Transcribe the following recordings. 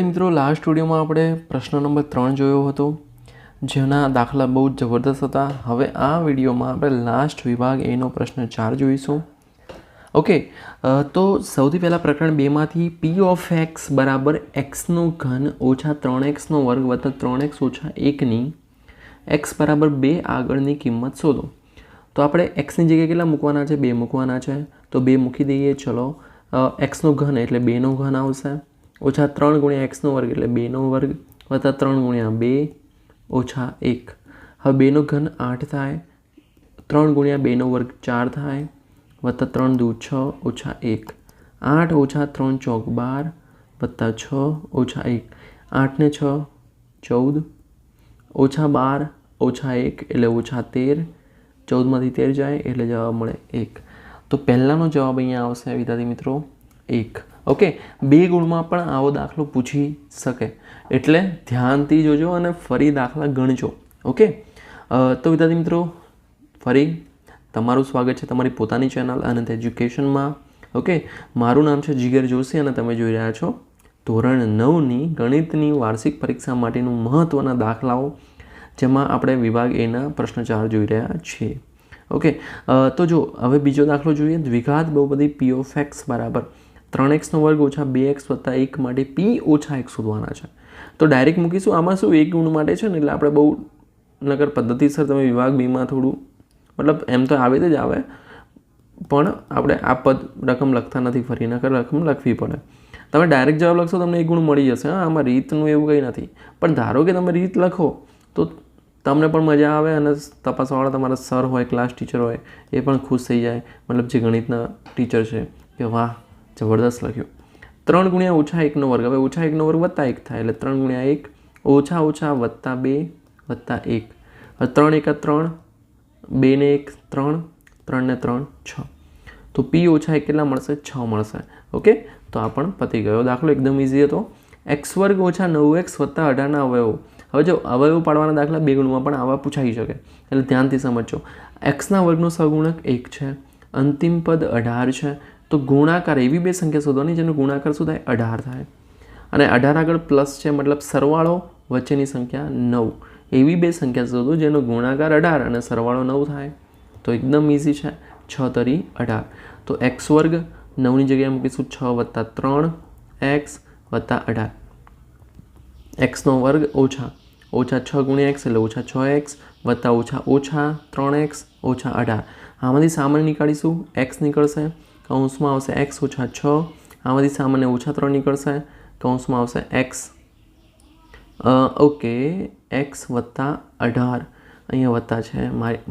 વિદ્યાર્થી મિત્રો, લાસ્ટ વિડીયોમાં આપણે પ્રશ્ન નંબર 3 જોયો હતો, જેના દાખલા બહુ જ જબરદસ્ત હતા. હવે આ વિડીયોમાં આપણે લાસ્ટ વિભાગ એનો પ્રશ્ન 4 જોઈશું. ઓકે, તો સૌથી પહેલાં પ્રકરણ 2માંથી પી ઓફ એક્સ બરાબર એક્સનો ઘન ઓછા 3x નો વર્ગ વત્તા 3x ઓછા 1ની એક્સ બરાબર 2 આગળની કિંમત શોધો. તો આપણે એક્સની જગ્યાએ કેટલા મૂકવાના છે? 2 મૂકવાના છે. તો 2 મૂકી દઈએ. ચલો, એક્સનો ઘન એટલે 2નો ઘન આવશે, ઓછા 3 ગુણ્યા એક્સનો વર્ગ એટલે 2નો વર્ગ વત્તા 3 ગુણ્યા 2 ઓછા 1. હવે 2નો ઘન 8 થાય, 3 ગુણ્યા 2નો વર્ગ 4 થાય વત્તા 3 દુ 6 ઓછા 1. 8 ઓછા 3 ચોક 12 વત્તા 6 ઓછા 1. 8 ને 6 14 ઓછા 12 ઓછા 1 એટલે ઓછા 13. 14માંથી 13 જાય એટલે જવાબ મળે 1. તો પહેલાંનો જવાબ અહીંયા આવશે વિદ્યાર્થી મિત્રો 1. ઓકે, 2 ગુણમાં પણ આવો દાખલો પૂછી શકે, એટલે ધ્યાનથી જોજો અને ફરી દાખલા ગણજો. ઓકે, તો વિદ્યાર્થી મિત્રો, ફરી તમારું સ્વાગત છે તમારી પોતાની ચેનલ અનંત એજ્યુકેશનમાં. ઓકે, મારું નામ છે જીગર જોશી અને તમે જોઈ રહ્યા છો ધોરણ 9ની ગણિતની વાર્ષિક પરીક્ષા માટેનું મહત્ત્વના દાખલાઓ, જેમાં આપણે વિભાગ એના પ્રશ્ન 4 જોઈ રહ્યા છીએ. ઓકે, તો જો હવે બીજો દાખલો જોઈએ. દ્વિઘાત બહુપદી પી ઓફ એક્સ બરાબર 3x નો વર્ગ ઓછા 2x વત્તા 1 માટે p ઓછા 1 શોધવાના છે. તો ડાયરેક્ટ મૂકીશું. આમાં શું એક ગુણ માટે છે ને, એટલે આપણે બહુ નકર પદ્ધતિસર તમે વિભાગ બીમાં થોડું મતલબ એમ તો આવે જ આવે, પણ આપણે આ રકમ લખતા નથી, ફરી નકર રકમ લખવી પડે. તમે ડાયરેક્ટ જવાબ લખશો તમને એક ગુણ મળી જશે. હા, આમાં રીતનું એવું કંઈ નથી, પણ ધારો કે તમે રીત લખો તો તમને પણ મજા આવે અને તપાસવાળા તમારા સર હોય, ક્લાસ ટીચર હોય, એ પણ ખુશ થઈ જાય, મતલબ જે ગણિતના ટીચર છે કે વાહ જબરદસ્ત લખ્યું. 3 ગુણ્યા ઓછા 1નો વર્ગ, હવે ઓછા 1નો વર્ગ વત્તા 1 થાય એટલે 3 ગુણ્યા 1 ઓછા ઓછા વત્તા 2 વત્તા 1. હવે 3 એકા 3, 2 ને 1 3, 3 ને 3 6. તો પી ઓછા 1 કેટલા મળશે? 6 મળશે. ઓકે, તો આ પણ પતી ગયો દાખલો, એકદમ ઇઝી હતો. એક્સ વર્ગ ઓછા 9x વત્તા 18ના અવયવો. હવે જો અવયવ પાડવાના દાખલા 2 ગુણમાં પણ આવા પૂછાઈ શકે, એટલે ધ્યાનથી સમજો. એક્સના વર્ગનો સહગુણક 1 છે, અંતિમ પદ 18 છે, તો ગુણાકાર એવી બે સંખ્યા શોધવાની જેનો ગુણાકાર શું થાય? 18 થાય. અને 18 આગળ પ્લસ છે, મતલબ સરવાળો વચ્ચેની સંખ્યા 9. એવી બે સંખ્યા શોધો જેનો ગુણાકાર 18 અને સરવાળો 9 થાય. તો એકદમ ઇઝી છે. 6 તરી 18. તો એક્સ વર્ગ 9ની જગ્યાએ મૂકીશું 6 વત્તા 3 એક્સ વત્તા 18. એક્સનો વર્ગ ઓછા 6 ગુણ્યા એક્સ એટલે ઓછા 6x વત્તા ઓછા ઓછા 3x ઓછા 18. આમાંથી સામાન્ય નીકાળીશું, એક્સ નીકળશે, કૌંસમાં આવશે એક્સ ઓછા 6. આમાંથી સામાન્ય ઓછા 3 નીકળશે, કૌંસમાં આવશે એક્સ. ઓકે, એક્સ વત્તા 18, અહીંયા વત્તા છે,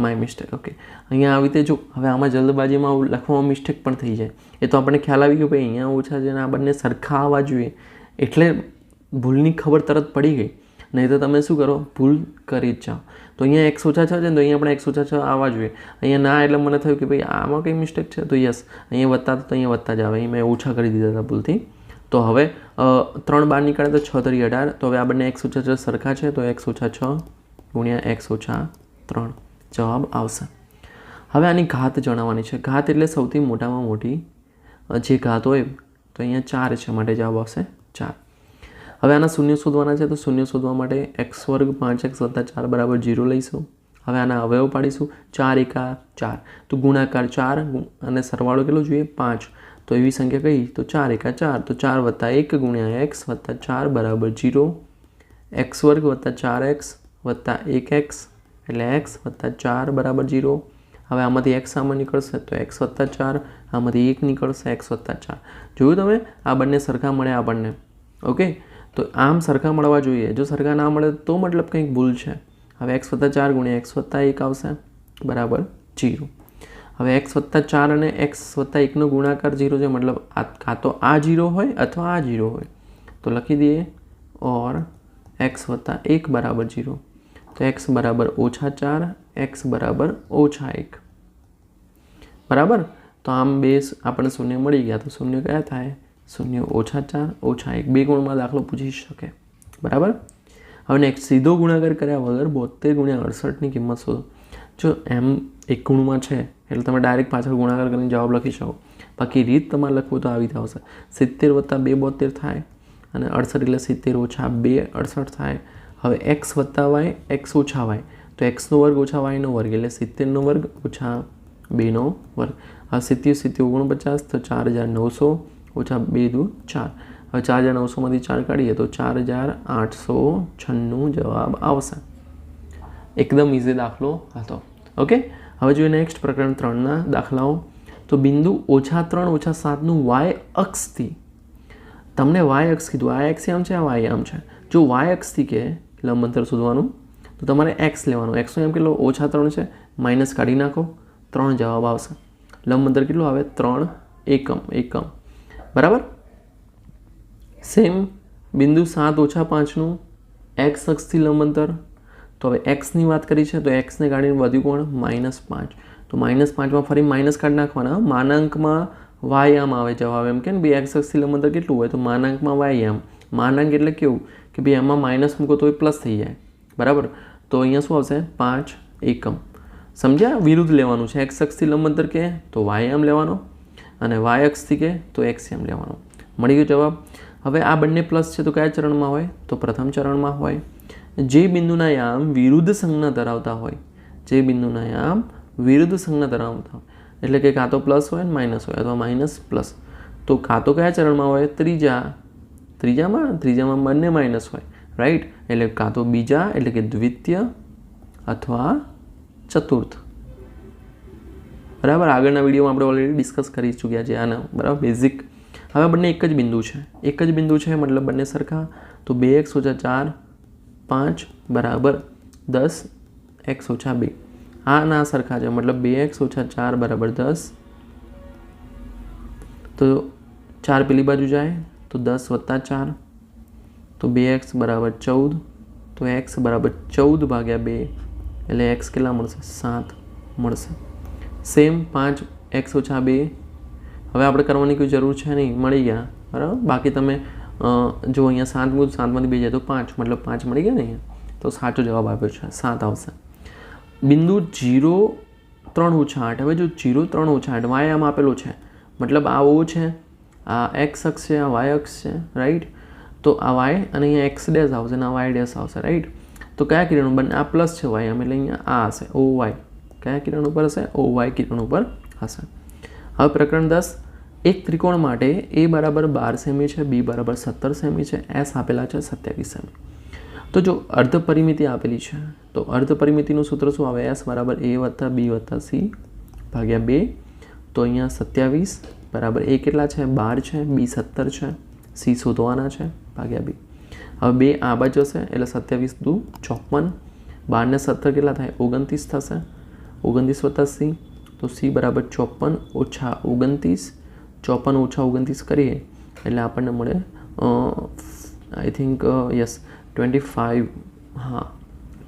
માય મિસ્ટેક. ઓકે, અહીંયા આવી રીતે જો હવે આમાં જલ્દબાજીમાં લખવામાં મિસ્ટેક પણ થઈ જાય, એ તો આપણને ખ્યાલ આવી ગયો ભાઈ અહીંયા ઓછા છે ને આ બંને સરખા આવવા જોઈએ, એટલે ભૂલની ખબર તરત પડી ગઈ. નહીં તો તમે શું કરો? ભૂલ કરી જ જાઓ. તો અહીંયા એક્સ ઓછા 6 છે ને, તો અહીંયા આપણે એક્સ ઓછા 6 આવવા જોઈએ. અહીંયા ના એટલે મને થયું કે ભાઈ આમાં કંઈ મિસ્ટેક છે, તો યસ અહીંયા વત્તા તો અહીંયા વત્તા જ આવે. અહીં મેં ઓછા કરી દીધા હતા ભૂલથી. તો હવે 3 બહાર નીકળે તો 6 તરી 18. તો હવે આ બંને એક્સ ઓછા 6 સરખા છે, તો એક્સ ઓછા 6 ગુણ્યા એક્સ ઓછા 3 જવાબ આવશે. હવે આની ઘાત જણાવવાની છે. ઘાત એટલે સૌથી મોટામાં મોટી જે ઘાત હોય, તો અહીંયા 4 છે, માટે જવાબ આવશે 4. હવે આના શૂન્ય શોધવાના છે, તો શૂન્ય શોધવા માટે એક્સ વર્ગ 5x વત્તા 4 બરાબર 0 લઈશું. હવે આના અવયવ પાડીશું. 4 એકા 4, તો ગુણાકાર 4 અને સરવાળો કેટલો જોઈએ? 5. તો એવી સંખ્યા કઈ? તો 4 એકા 4, તો 4 વત્તા 1 ગુણ્યા એક્સ વત્તા 4 બરાબર 0. એક્સ વર્ગ વત્તા 4x વત્તા 1x એટલે એક્સ વત્તા 4 બરાબર 0. હવે આમાંથી એક્સ સામે નીકળશે તો એક્સ વત્તા 4, આમાંથી 1 નીકળશે એક્સ વત્તા 4. જોયું તમે? આ બંને સરખા મળે આપણને. ઓકે, તો આમ સરખા મળવા જોઈએ. જો સરખા ના મળે તો મતલબ કંઈક ભૂલ છે. હવે એક્સ વત્તા 4 ગુણ્યા એક્સ વત્તા 1 આવશે બરાબર 0. હવે એક્સ વત્તા 4 અને એક્સ વત્તા 1નો ગુણાકાર 0 છે, મતલબ કાં તો આ 0 હોય અથવા આ 0 હોય. તો લખી દઈએ ઓર એક્સ વત્તા 1 બરાબર 0. તો એક્સ બરાબર ઓછા 4, એક્સ બરાબર ઓછા 1 બરાબર. તો આમ બે આપણને શૂન્ય મળી ગયા. તો શૂન્ય કયા થાય? શૂન્ય ઓછા 4 ઓછા 1. 2 ગુણમાં દાખલો પૂછી શકે બરાબર. હવે નેક્સ્ટ સીધો ગુણાકાર કર્યા વગર 72 ગુણ્યા 68ની કિંમત શોધો. જો એમ એક ગુણમાં છે એટલે તમે ડાયરેક્ટ પાછળ ગુણાકાર કરીને જવાબ લખી શકો. બાકી રીત તમારે લખવું તો આવી આવશે. 70 વત્તા 2 72 થાય અને 68 એટલે 70 ઓછા 2 68 થાય. હવે એક્સ વત્તા વાય એક્સ ઓછા વાય તો એક્સનો વર્ગ ઓછા વાયનો વર્ગ એટલે 70નો વર્ગ ઓછા 2નો વર્ગ. હવે 70 49 તો 4900 ઓછા 2 દુ 4. હવે 4900માંથી 4 કાઢીએ તો 4896 જવાબ આવશે. એકદમ ઇઝી દાખલો હતો. ઓકે, હવે જોઈએ નેક્સ્ટ પ્રકરણ 3ના દાખલાઓ. તો બિંદુ -3 -7નું વાય અક્ષથી, તમને વાય અક્ષ કીધું, આ એક્સ આમ છે, આ વાય આમ છે. જો વાય અક્ષથી કે લંબ અંતર શોધવાનું તો તમારે એક્સ લેવાનું. એક્સનો એમ કેટલો -3 છે, માઇનસ કાઢી નાખો, 3 જવાબ આવશે. લંબ અંતર કેટલું આવે 3 એકમ. બરાબર. સેમ બિંદુ 7 -5નું એક્સ અક્ષથી લંબ અંતર. તો હવે એક્સની વાત કરી છે તો એક્સને કાઢીને વધ્યું કોણ -5. તો -5માં ફરી માઇનસ કાઢી નાખવાના. માનાંકમાં વાય આમ આવે જવાબ. એમ કે ને ભાઈ એક્સ અક્ષથી લંબ અંતર કેટલું હોય તો માનાંકમાં વાય આમ. માનાંક એટલે કેવું કે ભાઈ એમાં માઇનસ મૂકો તો એ પ્લસ થઈ જાય. બરાબર. તો અહીંયા શું આવશે 5 એકમ. સમજ્યા? વિરુદ્ધ લેવાનું છે. એક્સ અક્ષથી લંબ અંતર કે તો વાય આમ લેવાનો અને વાય અક્ષથી કે તો એક્સ એમ લેવાનો. મળી ગયો જવાબ. હવે આ બંને પ્લસ છે તો કયા ચરણમાં હોય તો પ્રથમ ચરણમાં હોય. જે બિંદુના યામ વિરુદ્ધ સંજ્ઞા ધરાવતા હોય, જે બિંદુના યામ વિરુદ્ધ સંજ્ઞા ધરાવતા હોય એટલે કે કાં તો પ્લસ હોય ને માઇનસ હોય અથવા માઇનસ પ્લસ. તો કાં તો કયા ચરણમાં હોય ત્રીજામાં બંને માઇનસ હોય. રાઈટ. એટલે કાં તો બીજા એટલે કે દ્વિતીય અથવા ચતુર્થ. બરાબર. આગળના વિડીયોમાં આપણે ઓલરેડી ડિસ્કસ કરી ચૂક્યા છે આના. બરાબર. બેઝિક. હવે બંને એક જ બિંદુ છે, મતલબ બંને સરખા. તો 2x - 4 5 બરાબર 10 x - 2. આ ના સરખા છે મતલબ 2x - 4 બરાબર 10. તો 4 પેલી બાજુ જાય તો 10 + 4 તો 2x બરાબર 14. તો x બરાબર 14/2 એટલે x કેટલા મળશે 7 મળશે. Same 5x - 2. હવે આપણે કરવાની કોઈ જરૂર છે નહીં, મળી ગયા. બરાબર. બાકી તમે જો અહીંયા 7 7માંથી 2 જાય તો 5 મતલબ 5 મળી ગયા ને અહીંયા. તો સાચો જવાબ આપ્યો છે 7 આવશે. બિંદુ 0 3 - 8. હવે જો 0 3 - 8 વાય આમ આપેલો છે મતલબ આ ઓ છે, આ એક્સ અક્ષ છે, આ વાય અક્ષ છે. રાઈટ. તો આ વાય અને અહીંયા એક્સ ડેશ આવશે અને આ વાય ડેશ આવશે. રાઈટ. તો કયા કિરણ ઉપર આ પ્લસ છે વાય આમ એટલે અહીંયા આ હશે ઓ વાય. કયા કિરણ ઉપર હશે ઓ વાય કિરણ ઉપર હશે. હવે પ્રકરણ 10. એક ત્રિકોણ માટે એ બરાબર 12 સેમી છે, બી બરાબર 17 સેમી છે, એસ આપેલા છે 27 સેમી. તો જો અર્ધ પરિમિતિ આપેલી છે તો અર્ધ પરિમિતિનું સૂત્ર શું આવે એસ બરાબર a + b + c ભાગ્યા 2. તો અહીંયા 27 બરાબર a કેટલા છે 12 છે, b 17 છે, c શોધવાના છે ભાગ્યા 2. હવે 2 આ બાજુ જશે એટલે 27 દુ 54. 12 ને 17 કેટલા થાય 29 થશે. 29 + c તો c બરાબર 54 ઓછા 29. 54 ઓછા 29 કરીએ એટલે આપણને મળે આઈ થિંક યસ 25. હા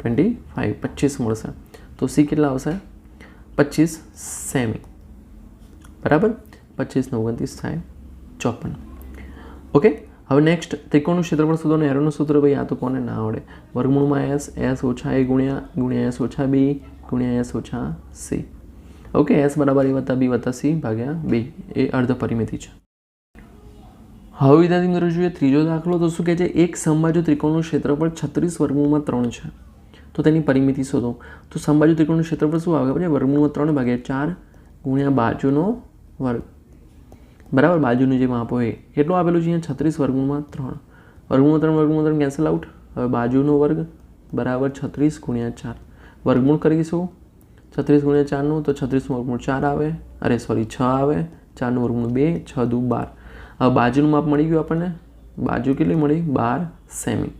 25 મળશે. તો સી કેટલા આવશે 25 સેમી. બરાબર. 25 ને 29 થાય 54. ઓકે. હવે નેક્સ્ટ ત્રિકોણનું ક્ષેત્રફળ શોધવાનું એરોનું સૂત્ર ભાઈ આ તો કોને ના આવડે. વર્ગમૂળમાં s ઓછા a ગુણ્યા s ઓછા b ગુણ્યા s ઓછા c. ઓકે. s બરાબર a + b + c ભાગ્યા 2 એ અર્ધ પરિમિતિ છે. હવે વિદ્યાર્થી મિત્રો જોઈએ ત્રીજો દાખલો. તો શું કહે છે એક સમબાજુ ત્રિકોણનું ક્ષેત્રફળ 36 વર્ગમૂળમાં 3 છે તો તેની પરિમિતિ શોધો. તો સમબાજુ ત્રિકોણનું ક્ષેત્રફળ શું આવે ખબર છે વર્ગમૂળમાં 3/4 ગુણ્યા બાજુનો વર્ગ. બરાબર. બાજુનું જે માપ હોય કેટલું આપેલું છે અહીંયા 36 વર્ગમૂળમાં 3. વર્ગમૂળમાં 3 કેન્સલ આઉટ. હવે બાજુનો વર્ગ બરાબર 36 × 4. વર્ગમૂળ કરીશું 36 × 4નું તો 36નું વર્ગમૂળ 4 આવે. 6 આવે. 4નું વર્ગમૂળ 2 6 દુ 12. હવે બાજુનું માપ મળી ગયું આપણને. બાજુ કેટલી મળી 12 સેમી.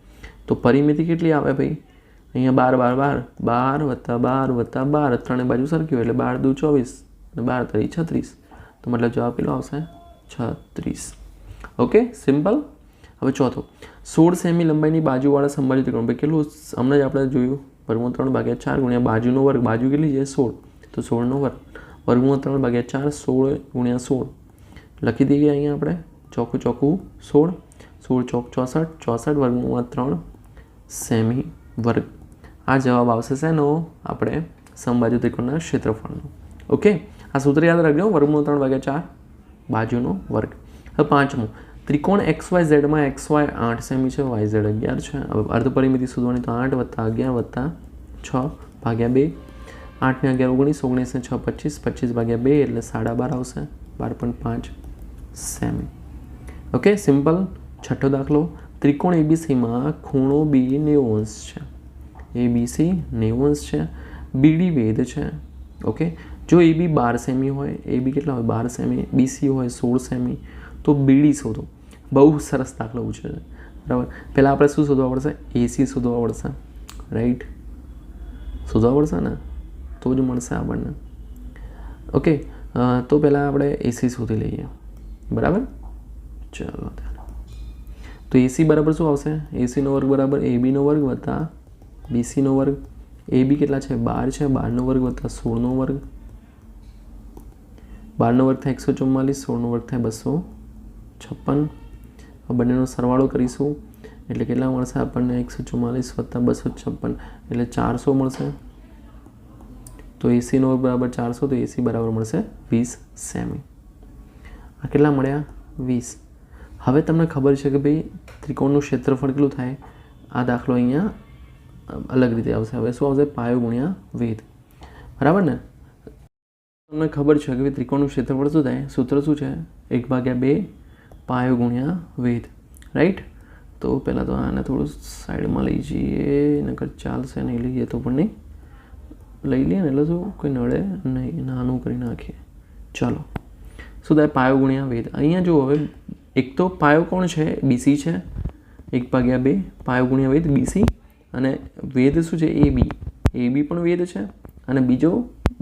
તો પરિમિતિ કેટલી આવે ભાઈ અહીંયા 12 + 12 ત્રણે બાજુ સરખી હોય એટલે 12 દુ 24 અને 12 × 36. તો મતલબ જવાબ કેટલો આવશે 36. ઓકે. સિમ્પલ. હવે ચોથો 16 સેમી લંબાઈની બાજુવાળા સમબાજુ ત્રિકોણ ભાઈ કેટલું હમણાં જ આપણે જોયું વર્ગમૂળ 3/4 ગુણ્યા બાજુનો વર્ગ. બાજુ કેટલી છે 16 તો 16નો વર્ગ. વર્ગમૂળ 3/4 16 × 16 લખી દઈએ અહીંયા આપણે ચોખ્ખું 16 16 × 4 64 વર્ગમૂળ 3 સેમી વર્ગ. આ જવાબ આવશે શેનો આપણે સમબાજુ ત્રિકોણના ક્ષેત્રફળનો. ઓકે. આ સૂત્ર યાદ રાખજો વર્ગમૂળ 3/4 બાજુનો વર્ગ. હવે પાંચમું ત્રિકોણ XYZ માં XY 8 સેમી છે, YZ 11 છે. હવે અર્ધ પરિમિતિ શોધવાની તો 8 + 11 + 6 ભાગ્યા 2. 8 ને 11 19, 19 ને 6 25, 25 ભાગ્યા 2 એટલે 12.5 આવશે, 12.5 સેમી. Okay, simple. છઠ્ઠો દાખલો, ત્રિકોણ ABCમાં ખૂણો B 90° છે. ABC 90° છે, BD વેધ છે. ઓકે, જો AB 12 સેમી હોય, AB કેટલા હોય 12 સેમી, BC હોય 16 સેમી, તો BD શોધો. બહુ સરસ દાખલો પૂછે છે, બરાબર. પહેલાં આપણે શું શોધવા પડશે? AC શોધવા પડશે, રાઈટ. શોધવા પડશે ને તો જ મળશે આપણને. ઓકે, તો પહેલાં આપણે AC શોધી લઈએ, બરાબર. ચાલો, તો AC બરાબર શું આવશે? AC નો વર્ગ બરાબર AB નો વર્ગ વત્તા BC નો વર્ગ. AB કેટલા છે? 12 છે, 12 નો વર્ગ વત્તા 16 નો વર્ગ. 12 નો વર્ગ થાય 144, 16 નો વર્ગ થાય 256. આ બંનેનો સરવાળો કરીશું એટલે કેટલા મળશે આપણને? 144 વત્તા 256 એટલે 400 મળશે. તો AC નો વર્ગ બરાબર 400, તો AC બરાબર મળશે 20 સેમી. આ કેટલા મળ્યા? 20. હવે તમને ખબર છે કે ભાઈ ત્રિકોણનું ક્ષેત્રફળ કેટલું થાય? આ દાખલો અહીંયા અલગ રીતે આવશે. હવે શું આવશે? પાયો ગુણ્યા વેધ, બરાબર ને. તમને ખબર છે કે ત્રિકોણનું ક્ષેત્રફળ શું થાય? સૂત્ર શું છે? 1/2 પાયો ગુણ્યા વેધ, રાઈટ. તો પહેલાં તો આને થોડું સાઈડમાં લઈ જઈએ, નકર ચાલશે નહીં. લઈએ તો પણ નહીં, લઈ લઈએ ને એટલે શું કોઈ નડે નહીં, નાનું કરી નાખીએ. ચાલો, શું થાય? પાયો ગુણ્યા વેધ. અહીંયા જો હવે એક તો પાયો કોણ છે? BC છે, 1/2 પાયો ગુણ્યા વેધ BC, અને વેધ શું છે? AB. AB પણ વેધ છે, અને બીજો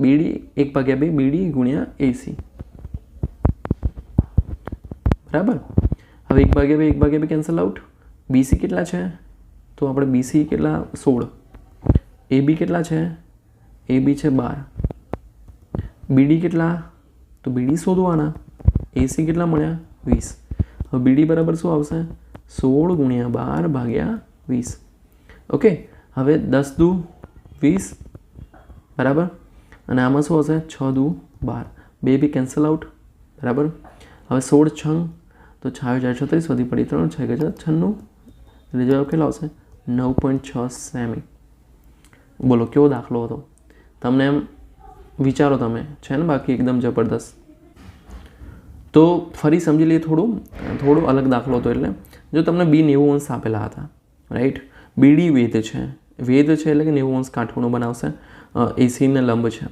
BD 1/2 BD ગુણ્યા AC, બરાબર. હવે 1/2 કેન્સલ આઉટ. BC કેટલા છે? તો આપણે BC કેટલા? 16. AB કેટલા છે? AB છે 12. BD કેટલા? તો BD શોધવાના. AC કેટલા મળ્યા? 20. હવે BD બરાબર શું આવશે? 16 ગુણ્યા 12 ભાગ્યા 20. ઓકે, હવે 10 દુ 20, બરાબર. અને આમાં શું હશે? 6 દુ 12, 2 કેન્સલ આઉટ, બરાબર. હવે 16 6 તો 6 વધી પડી 3 6 96, એટલે જવાબ કેટલો આવશે? 9.6 સેમી. બોલો કેવો દાખલો હતો? તમને એમ વિચારો તમે, છે ને બાકી એકદમ જબરદસ્ત. તો ફરી સમજી લઈએ, થોડું અલગ દાખલો હતો. એટલે જો તમને B 90° આપેલા હતા, રાઈટ. BD વેધ છે, એટલે કે 90° કાટખૂણો બનાવશે. AC ને લંબ છે.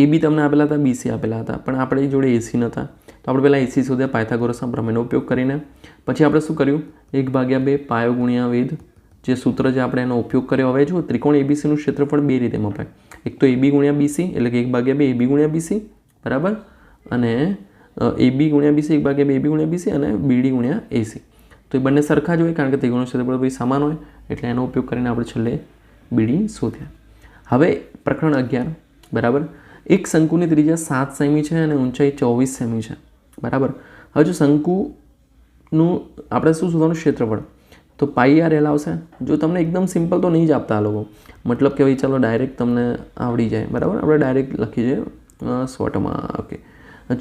AB તમને આપેલા હતા, BC આપેલા હતા, પણ આપણી જોડે AC નહોતા, તો આપણે પહેલાં AC શોધ્યા પાયથાગોરસના પ્રમેયનો ઉપયોગ કરીને. પછી આપણે શું કર્યું? 1/2 પાયો ગુણ્યા વેધ, જે સૂત્ર જે આપણે એનો ઉપયોગ કર્યો. હવે જો ત્રિકોણ ABCનું ક્ષેત્રફળ બે રીતે મપાય. એક તો AB ગુણ્યા BC, એટલે કે 1/2 AB ગુણ્યા BC, બરાબર, અને AB ગુણ્યા BC 1/2 AB ગુણ્યા BC, અને BD ગુણ્યા AC. તો એ બંને સરખા જ હોય, કારણ કે ત્રિકોણનું ક્ષેત્રફળ ભાઈ સમાન હોય, એટલે એનો ઉપયોગ કરીને આપણે છેલ્લે BD શોધ્યા. હવે પ્રકરણ 11, બરાબર. એક શંકુની ત્રિજ્યા 7 સેમી છે અને ઊંચાઈ 24 સેમી છે, બરાબર. હવે જો શંકુનું આપણે શું શોધવાનું? ક્ષેત્રફળ. તો πr L આવશે. જો તમને એકદમ સિમ્પલ તો નહીં જ આપતા આ લોકો, મતલબ કે ભાઈ ચાલો ડાયરેક્ટ તમને આવડી જાય, બરાબર. આપણે ડાયરેક્ટ લખી જઈએ શોર્ટમાં. ઓકે,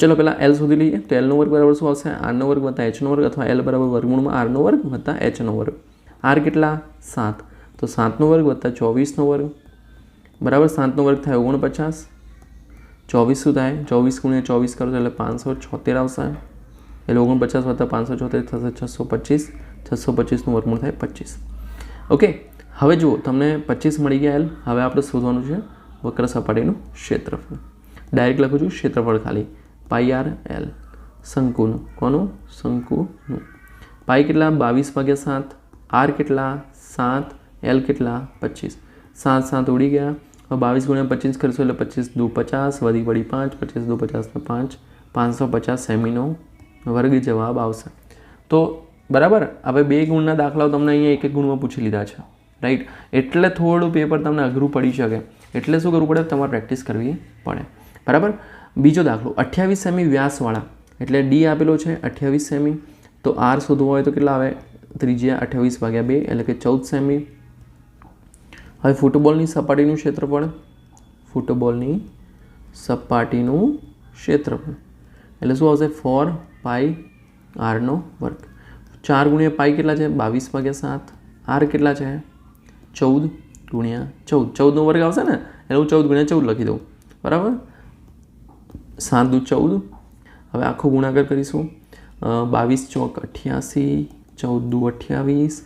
ચલો પહેલાં L શોધી લઈએ. તો L નો વર્ગ બરાબર શું આવશે? R નો વર્ગ વત્તા H નો વર્ગ, અથવા L બરાબર વર્ગમૂળમાં R નો વર્ગ વત્તા H નો વર્ગ. R કેટલા? 7, તો 7 નો વર્ગ વત્તા 24 નો વર્ગ, બરાબર. 7 નો વર્ગ થાય 49. 24 શું થાય? 24 ગુણ્યા 24 કરો એટલે 576 આવશે. એટલે 49 વત્તા 576 થશે 625. 625નું વર્ગમૂળ થાય 25. ઓકે, હવે જુઓ તમને 25 મળી ગયા L. હવે આપણે શોધવાનું છે વક્ર સપાટીનું ક્ષેત્રફળ. ડાયરેક્ટ લખું છું ક્ષેત્રફળ ખાલી. πr L શંકુનું. કોનું? શંકુનું. પાઈ કેટલા? 22/7. R કેટલા? 7. L કેટલા? 25. 7 7 ઉડી ગયા. હવે 22 ગુણ્યા 25 કરીશું એટલે 25 દુ 50, વધી પડી 5, 25 દુ 50 ને 5, 550 સેમીનો વર્ગ જવાબ આવશે. તો બરાબર. હવે 2 ગુણના દાખલાઓ તમને અહીંયા 1 ગુણમાં પૂછી લીધા છે, રાઈટ. એટલે થોડું પેપર તમને અઘરું પડી શકે, એટલે શું કરવું પડે? તમારે પ્રેક્ટિસ કરવી પડે, બરાબર. બીજો દાખલો, 28 સેમી વ્યાસવાળા, એટલે D આપેલો છે 28 સેમી, તો R શોધવો હોય તો કેટલા આવે? ત્રિજ્યા 28/2, એટલે કે 14 સેમી. હવે ફૂટબોલની સપાટીનું ક્ષેત્રફળ, ફૂટબોલની સપાટીનું ક્ષેત્રફળ એટલે શું આવશે? 4πr નો વર્ગ. 4 ગુણ્યા પાઈ કેટલા છે? 22/7. આર કેટલા છે? 14 × 14. 14નો વર્ગ આવશે ને એટલે હું 14 × 14 લખી દઉં. બરાબર. 7 દુ 14. હવે આખો ગુણાકાર કરીશું. 22 ચોક 88, 14 દુ 28.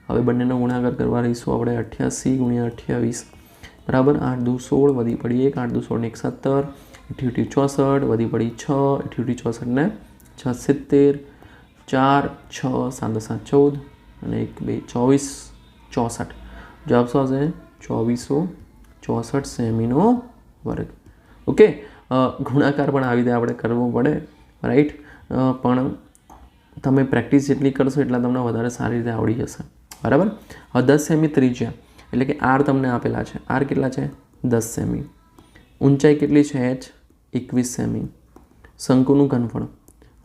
હવે બંનેનો ગુણાકાર કરવા રહીશું આપણે 88 × 28. બરાબર. 8 દુ 16 વધી પડી 1, 8 દુ 16 ને 1 17, 64 વધી પડી 6, 64 ને 6 70, 4 6 7 7 14 અને 1 2 24 64. જવાબ શું આવશે? 2464 સેમીનો વર્ગ. ઓકે. ગુણાકાર પણ આવી રીતે આપણે કરવો પડે, રાઈટ. પણ તમે પ્રેક્ટિસ જેટલી કરશો એટલા તમને વધારે સારી રીતે આવડી જશે. બરાબર. હવે 10 સેમી ત્રિજ્યા એટલે કે આર તમને આપેલા છે. આર કેટલા છે? 10 સેમી. ઊંચાઈ કેટલી છે? h 21 સેમી. શંકુનું ઘનફળ.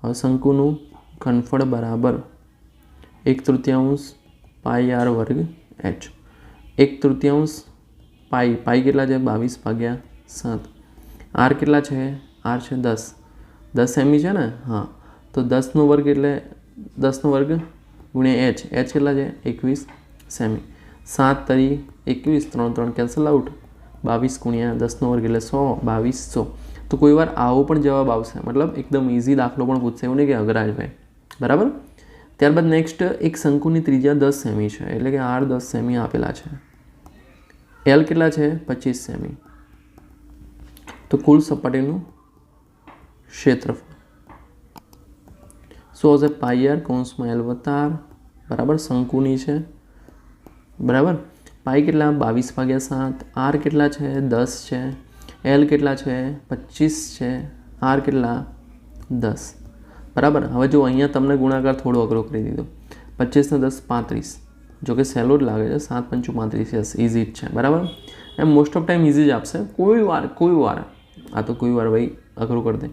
હવે શંકુનું ઘનફળ બરાબર 1/3 પાઈ આર વર્ગ h. 1/3 પાઈ કેટલા છે? 22/7. આર કેટલા છે? આર છે 10. 10 સેમી છે ને? હા. તો 10નો વર્ગ એટલે 10નો વર્ગ ગુણ્યા h. h કેટલા છે? 21 સેમી. 7 તરી 21, 3 3 કેન્સલ આઉટ. 22 × 10નો વર્ગ એટલે 100, 2200. તો કોઈ વાર આવો પણ જવાબ આવશે, મતલબ એકદમ ઇઝી દાખલો પણ પૂછશે, એવું નહીં કે અઘરા જ હોય. બરાબર. ત્યારબાદ નેક્સ્ટ એક શંકુની ત્રિજ્યા 10 સેમી છે એટલે કે આર 10 સેમી આપેલા છે. એલ કેટલા છે? 25 સેમી. તો કુલ સપાટીનું ક્ષેત્રફળ શું હશે? પાઈ આર કૌંસમાં એલ વત્તા આર. બરાબર. શંકુની છે. બરાબર. પાઈ કેટલા? 22/7. આર કેટલા છે? 10 છે. એલ કેટલા છે? 25 છે. આર કેટલા? 10. બરાબર. હવે જો અહીંયા તમને ગુણાકાર થોડો અઘરો કરી દીધો. 25 ને 10 35. જો કે સહેલો જ લાગે છે. 7 × 5 = 35. યસ, ઇઝી જ છે. બરાબર. એમ મોસ્ટ ઓફ ટાઈમ ઇઝી જ આપશે. કોઈ વાર આ તો કોઈ વાર ભાઈ અઘરું કરી દે.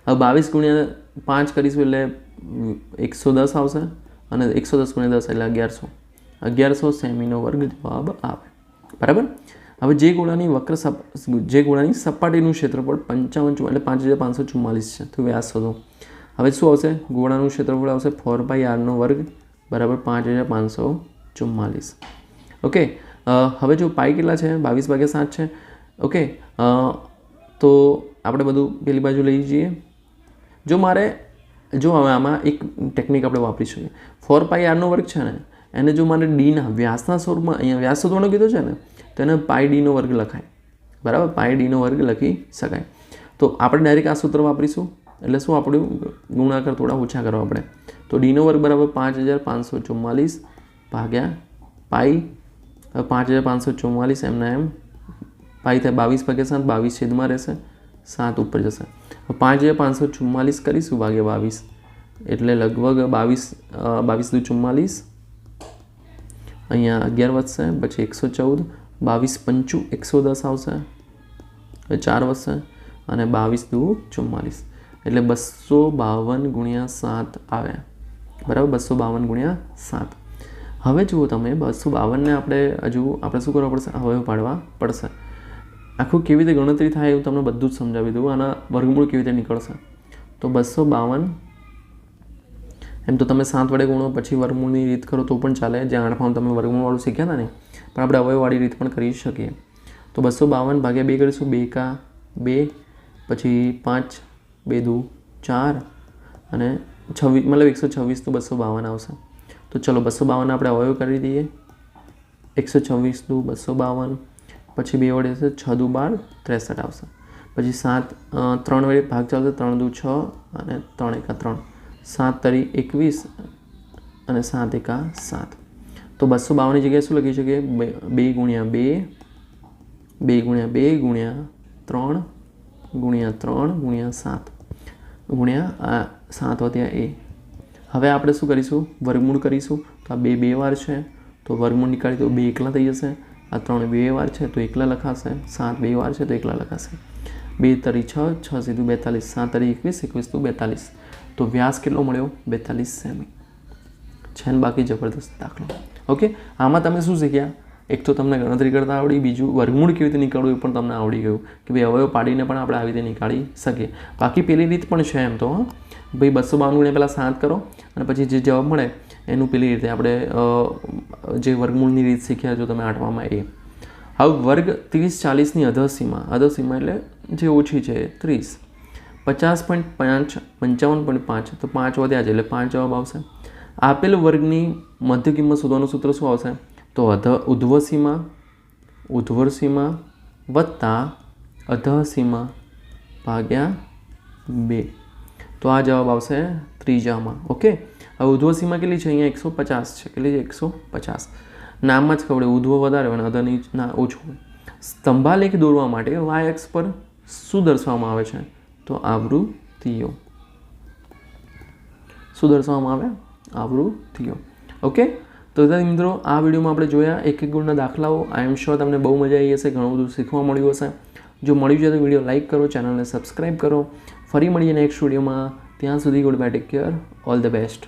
હવે 22 × 5 કરીશું એટલે 110 આવશે અને 110 × 10 એટલે 1100. 1100 સેમીનો વર્ગ જવાબ આવે. બરાબર. હવે જે ગોળાની સપાટીનું ક્ષેત્રફળ 55 એટલે 5544 છે. તો વ્યાસ શોધો. હવે શું આવશે? ગોળાનું ક્ષેત્રફળ આવશે 4πr² બરાબર 5544. ઓકે. હવે જો પાઈ કેટલા છે? 22/7 છે. ઓકે. તો આપણે બધું પેલી બાજુ લઈ જઈએ. જો હવે આમાં એક ટેકનિક આપણે વાપરી શકીએ. 4πr² છે ને એને જો મારે ડીના વ્યાસના સ્વરૂપમાં અહીંયા વ્યાસ શોધવાનો કીધો છે ને તો એને પાઈ ડીનો વર્ગ લખાય. બરાબર. પાઈ ડીનો વર્ગ લખી શકાય. તો આપણે ડાયરેક્ટ આ સૂત્ર વાપરીશું એટલે શું આપણું ગુણાકાર થોડા ઓછા કરવા પડે. તો ડીનો વર્ગ બરાબર 5544 ભાગ્યા પાઈ. 5544 એમના એમ પાઈ થાય 22/7. 22 છેદમાં રહેશે, 7 ઉપર જશે. 5544 કરીશું ભાગ્યા 22 એટલે લગભગ 22 દુ 44. અહીંયા 11 વધશે, પછી 114. 22 × 5 110 આવશે, 4 વધશે અને 22 દુ 44 એટલે 252 × 7 આવ્યા. બરાબર. 252 × 7. હવે જુઓ તમે 252ને આપણે શું કરવા પડશે? અવયવ પાડવા પડશે. આખું કેવી રીતે ગણતરી થાય એવું તમને બધું જ સમજાવી દઉં. આના વર્ગમૂળ કેવી રીતે નીકળશે? તો 252 એમ તો તમે 7 વડે ગુણો પછી વર્ગમૂળની રીત કરો તો પણ ચાલે. જે 8 તમે વર્ગમૂળવાળું શીખ્યા હતા ને, પણ આપણે અવયવવાળી રીત પણ કરી શકીએ. તો 252 ભાગ્યા 2 કરીશું. 2 કા 2, પછી 5 2 દુ 4 અને 26 મતલબ 126 તો 252 આવશે. તો ચલો 252 આપણે અવયવ કરી દઈએ. 126 દુ 252, પછી 2 વડે છે 6 દુ 12 63 આવશે. પછી 3 વડે ભાગ ચાલશે. 3 દુ 6 અને 3 એકા 3, 7 તરી 21 અને 7 એકા 7. તો 252ની જગ્યાએ શું લખી શકીએ? 2 × 2 2 × 2 ગુણ્યા 3 ગુણ્યા 3 ગુણ્યા 7 ગુણ્યા 7 વધ્યા એ. હવે આપણે શું કરીશું? વર્ગમૂળ કરીશું. તો આ 2 2 વાર છે તો વર્ગમૂળ નીકાળી તો 2 એકલા થઈ જશે. આ 3 2 વાર છે તો એકલા લખાશે. 7 2 વાર છે તો એકલા લખાશે. 2 તરી 6, 6 સીધું 42, 7 તરી 21, 21 તો 42. તો વ્યાસ કેટલો મળ્યો? 42 સેમી. છે ને બાકી જબરદસ્ત દાખલો. ઓકે. આમાં તમે શું શીખ્યા? એક તો તમને ગણતરી કરતા આવડી, બીજું વર્ગમૂળ કેવી રીતે નીકાળવું એ પણ તમને આવડી ગયું કે ભાઈ અવયવ પાડીને પણ આપણે આવી રીતે નીકાળી શકીએ. બાકી પેલી રીત પણ છે એમ તો. ભાઈ 252 પહેલાં 7 કરો અને પછી જે જવાબ મળે એનું પેલી રીતે આપણે જે વર્ગમૂળની રીત શીખ્યા છો તમે 8માં એ. હવે વર્ગ 30-40ની અધસીમા એટલે જે ઓછી છે 30, 50.5, 55.5 તો 5 વધ્યા છે એટલે 5 જવાબ આવશે. આપેલ વર્ગની મધ્ય કિંમત શોધવાનું સૂત્ર શું આવશે? તો ઉધ્વરસીમા વત્તા અધસીમા ભાગ્યા 2. તો આ જવાબ આવશે ત્રીજામાં. ઓકે, હવે ઉધ્વસીમા કેટલી છે? અહીંયા 150 છે. કેટલી છે? 150. નામમાં જ ખબર ઉધ્વ વધારે અને અધની ના ઓછું. સ્તંભાલેખ દોરવા માટે વાય અક્ષ પર શું દર્શાવવામાં આવે છે? તો આવૃત્તિઓ. શું દર્શાવવામાં આવે? આવૃત્તિઓ. ઓકે, તો વિદ્યાર્થી મિત્રો આ વિડીયોમાં આપણે જોયા એક ગુણના દાખલાઓ. આઈ એમ શ્યોર તમને બહુ મજા આવી હશે, ઘણું બધું શીખવા મળ્યું હશે. જો મળ્યું છે તો વિડીયો લાઇક કરો, ચેનલને સબસ્ક્રાઈબ કરો. ફરી મળીએ નેક્સ્ટ વિડીયોમાં. ત્યાં સુધી good bye, take care, all the best.